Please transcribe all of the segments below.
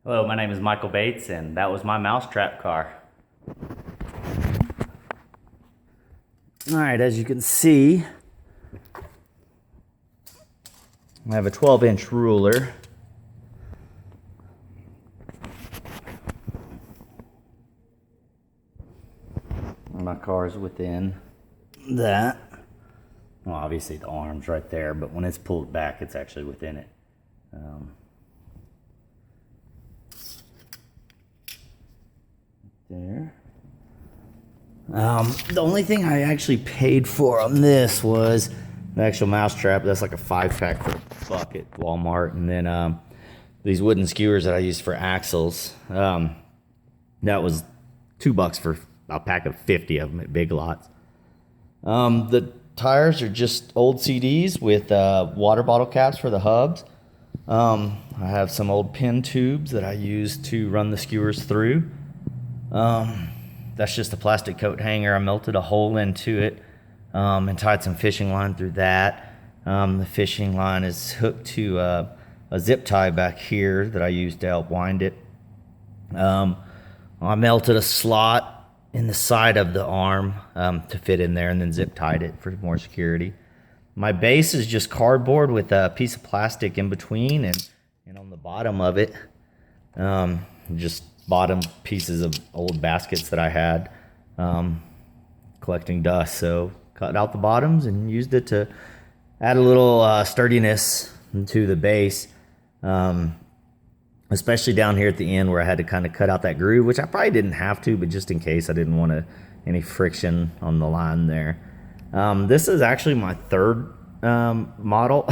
Hello, my name is Michael Bates, and that was my Mousetrap car. All right, as you can see, I have a 12-inch ruler. My car is within that. Well, obviously the arm's right there, but when it's pulled back, it's actually within it. There. The only thing I actually paid for on this was the actual Mousetrap. That's like a 5-pack for a buck at Walmart. And then these wooden skewers that I used for axles. That was $2 for a pack of 50 of them at Big Lots. The tires are just old CDs with water bottle caps for the hubs. I have some old pin tubes that I use to run the skewers through. That's just a plastic coat hanger. I melted a hole into it and tied some fishing line through that. The fishing line is hooked to a zip tie back here that I used to help wind it. I melted a slot in the side of the arm to fit in there and then zip tied it for more security. My base is just cardboard with a piece of plastic in between and on the bottom of it, just bottom pieces of old baskets that I had collecting dust. So cut out the bottoms and used it to add a little sturdiness to the base, especially down here at the end where I had to kind of cut out that groove, which I probably didn't have to, but just in case, I didn't want any friction on the line there. This is actually my third model.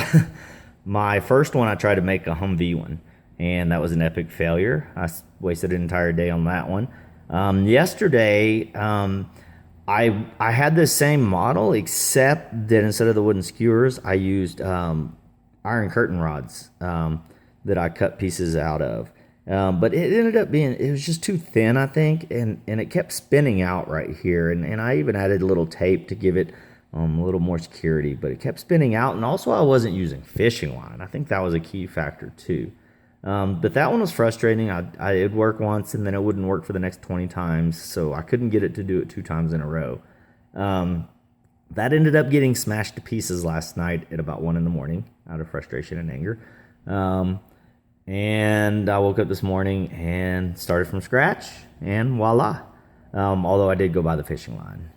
My first one I tried to make a Humvee one, and that was an epic failure. I wasted an entire day on that one. Yesterday, I had the same model, except that instead of the wooden skewers, I used iron curtain rods that I cut pieces out of. But it ended up being, it was just too thin, I think, and it kept spinning out right here. And I even added a little tape to give it a little more security, but it kept spinning out. And also I wasn't using fishing line. I think that was a key factor too. But that one was frustrating. It'd work once and then it wouldn't work for the next 20 times. So I couldn't get it to do it 2 times in a row. That ended up getting smashed to pieces last night at about 1 in the morning out of frustration and anger. And I woke up this morning and started from scratch and voila. Although I did go buy the fishing line.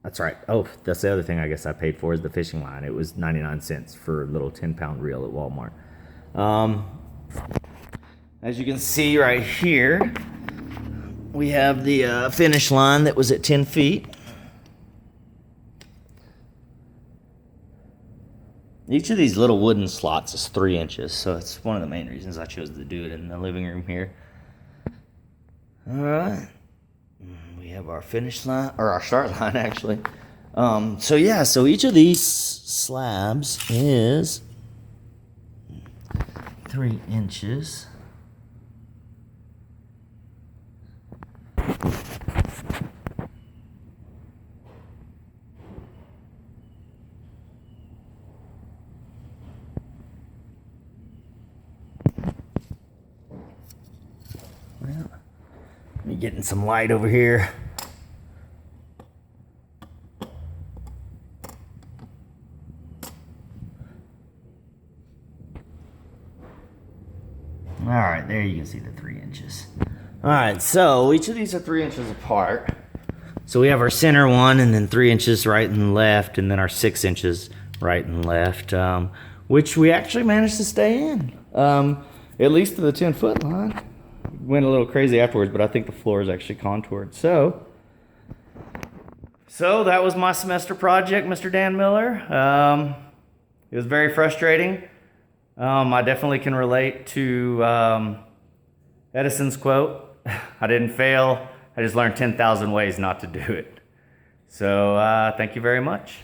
That's right. Oh, that's the other thing I guess I paid for is the fishing line. It was 99 cents for a little 10-pound reel at Walmart. As you can see right here, we have the finish line that was at 10 feet. Each of these little wooden slots is 3 inches, so that's one of the main reasons I chose to do it in the living room here. All right, we have our finish line, or our start line actually. So each of these slabs is 3 inches. Well, let me get in some light over here. All right, there you can see the 3 inches. All right, so each of these are 3 inches apart. So we have our center one and then 3 inches right and left, and then our 6 inches right and left, which we actually managed to stay in, at least to the 10-foot line. Went a little crazy afterwards, but I think the floor is actually contoured. So that was my semester project, Mr. Dannemiller. It was very frustrating. I definitely can relate to Edison's quote, I didn't fail, I just learned 10,000 ways not to do it. So thank you very much.